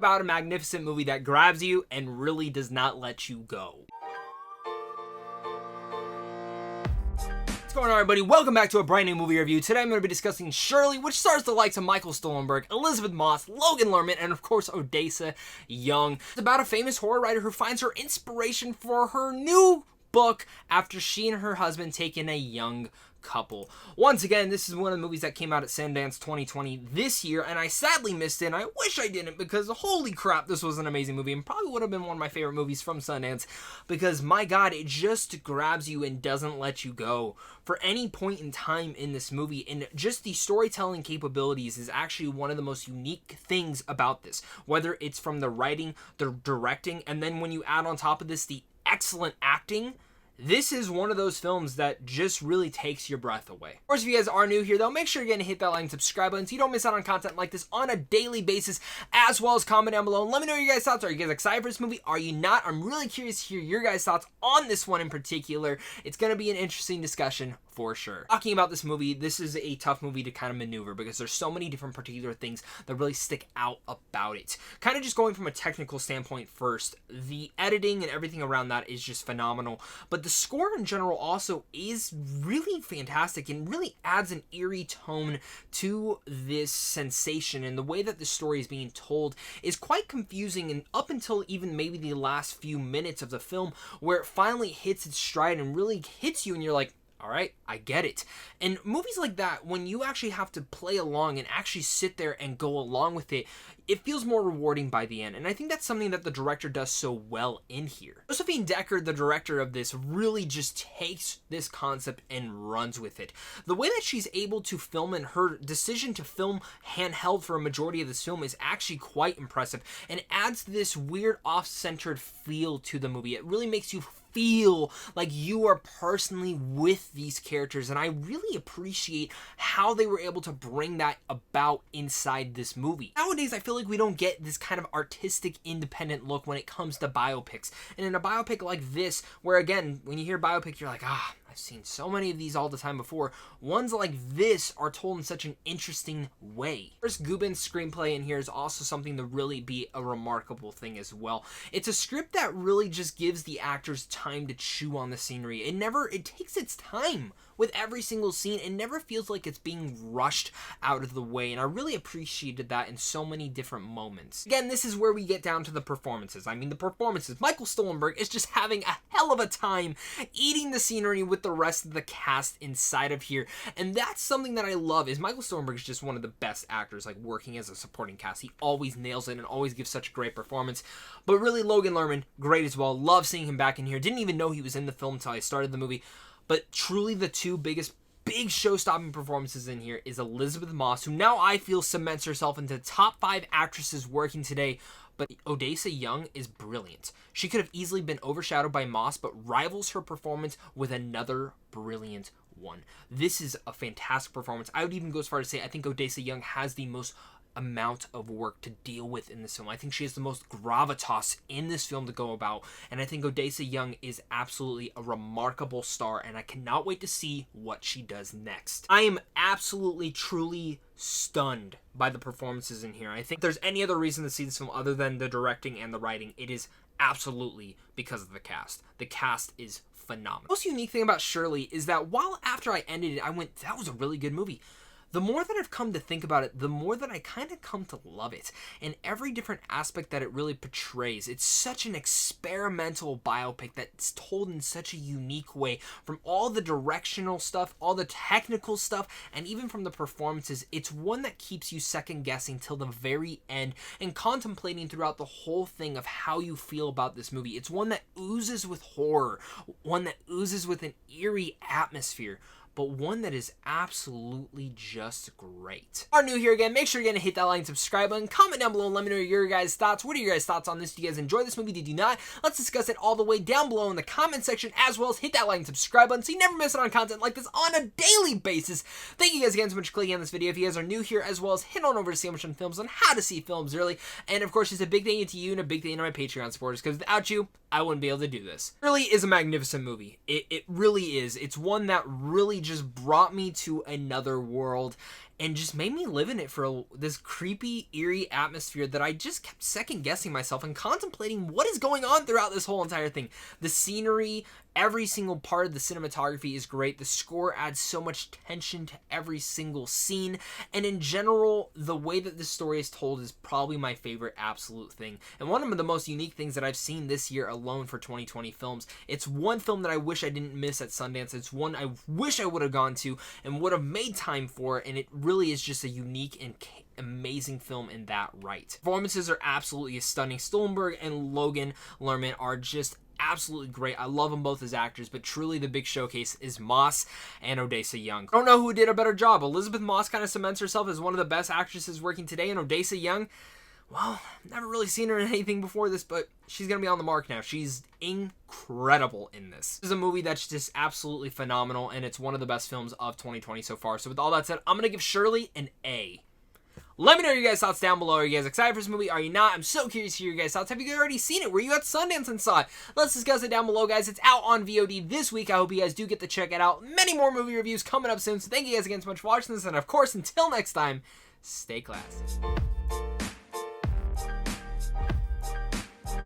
About a magnificent movie that grabs you and really does not let you go. What's going on, everybody? Welcome back to a brand new movie review. Today I'm going to be discussing Shirley, which stars the likes of Michael Stuhlbarg, Elizabeth Moss, Logan Lerman, and of course Odessa Young. It's about a famous horror writer who finds her inspiration for her new book after she and her husband take in a young couple. Once again, this is one of the movies that came out at Sundance 2020 this year, and I sadly missed it, and I wish I didn't, because holy crap, this was an amazing movie, and probably would have been one of my favorite movies from Sundance, because my god, it just grabs you and doesn't let you go for any point in time in this movie, and just the storytelling capabilities is actually one of the most unique things about this, whether it's from the writing, the directing, and then when you add on top of this the excellent acting. This is one of those films that just really takes your breath away. Of course, if you guys are new here, though, make sure you're going to hit that like and subscribe button so you don't miss out on content like this on a daily basis, as well as comment down below and let me know your guys' thoughts. Are you guys excited for this movie? Are you not? I'm really curious to hear your guys' thoughts on this one in particular. It's going to be an interesting discussion for sure. Talking about this movie, this is a tough movie to kind of maneuver because there's so many different particular things that really stick out about it. Kind of just going from a technical standpoint first, the editing and everything around that is just phenomenal, but the score in general also is really fantastic and really adds an eerie tone to this sensation, and the way that the story is being told is quite confusing, and up until even maybe the last few minutes of the film where it finally hits its stride and really hits you and you're like, all right, I get it. And movies like that, when you actually have to play along and actually sit there and go along with it, it feels more rewarding by the end. And I think that's something that the director does so well in here. Josephine Decker, the director of this, really just takes this concept and runs with it. The way that she's able to film and her decision to film handheld for a majority of this film is actually quite impressive and adds this weird off-centered feel to the movie. It really makes you feel like you are personally with these characters, and I really appreciate how they were able to bring that about inside this movie. Nowadays, I feel like we don't get this kind of artistic independent look when it comes to biopics, and in a biopic like this, where again, when you hear biopic, you're like, I've seen so many of these all the time before. Ones like this are told in such an interesting way. Chris Gubin's screenplay in here is also something to really be a remarkable thing as well. It's a script that really just gives the actors time to chew on the scenery. It takes its time with every single scene. It never feels like it's being rushed out of the way, and I really appreciated that in so many different moments. Again, this is where we get down to the performances. I mean, the performances. Michael Stuhlbarg is just having a hell of a time eating the scenery with the rest of the cast inside of here, and that's something that I love. Is Michael Stuhlbarg is just one of the best actors, like working as a supporting cast. He always nails it and always gives such a great performance. But really, Logan Lerman, great as well. Love seeing him back in here. Didn't even know he was in the film until I started the movie. But truly the two big show-stopping performances in here is Elizabeth Moss, who now I feel cements herself into top 5 actresses working today. But Odessa Young is brilliant. She could have easily been overshadowed by Moss, but rivals her performance with another brilliant one. This is a fantastic performance. I would even go as far as to say I think Odessa Young has the most amount of work to deal with in this film. I think she has the most gravitas in this film to go about, and I think Odessa Young is absolutely a remarkable star, and I cannot wait to see what she does next. I am absolutely, truly stunned by the performances in here. I think if there's any other reason to see this film other than the directing and the writing, it is absolutely because of the cast. The cast is phenomenal. The most unique thing about Shirley is that while after I ended it, I went, that was a really good movie. The more that I've come to think about it, the more that I kind of come to love it, and every different aspect that it really portrays. It's such an experimental biopic that's told in such a unique way, from all the directional stuff, all the technical stuff, and even from the performances. It's one that keeps you second guessing till the very end and contemplating throughout the whole thing of how you feel about this movie. It's one that oozes with horror, one that oozes with an eerie atmosphere, but one that is absolutely just great. If you are new here again, make sure you're going to hit that like and subscribe button, comment down below and let me know your guys' thoughts. What are your guys' thoughts on this? Do you guys enjoy this movie? Did you not? Let's discuss it all the way down below in the comment section, as well as hit that like and subscribe button so you never miss out on content like this on a daily basis. Thank you guys again so much for clicking on this video. If you guys are new here, as well as head on over to Sandwich Films on how to see films early. And of course, it's a big thank you to you and a big thank you to my Patreon supporters, because without you, I wouldn't be able to do this. It really is a magnificent movie. It really is. It's one that really just brought me to another world, and just made me live in it for this creepy, eerie atmosphere that I just kept second guessing myself and contemplating what is going on throughout this whole entire thing. The scenery, every single part of the cinematography is great. The score adds so much tension to every single scene, and in general, the way that this story is told is probably my favorite absolute thing, and one of the most unique things that I've seen this year alone for 2020 films. It's one film that I wish I didn't miss at Sundance. It's one I wish I would have gone to and would have made time for, and it really is just a unique and amazing film in that right. Performances are absolutely stunning. Stoltenberg and Logan Lerman are just absolutely great. I love them both as actors, but truly the big showcase is Moss and Odessa Young. I don't know who did a better job. Elizabeth Moss kind of cements herself as one of the best actresses working today, and Odessa Young, well, never really seen her in anything before this, but she's going to be on the mark now. She's incredible in this. This is a movie that's just absolutely phenomenal, and it's one of the best films of 2020 so far. So with all that said, I'm going to give Shirley an A. Let me know your guys' thoughts down below. Are you guys excited for this movie? Are you not? I'm so curious to hear your guys' thoughts. Have you already seen it? Were you at Sundance and saw it? Let's discuss it down below, guys. It's out on VOD this week. I hope you guys do get to check it out. Many more movie reviews coming up soon. So thank you guys again so much for watching this. And of course, until next time, stay classy.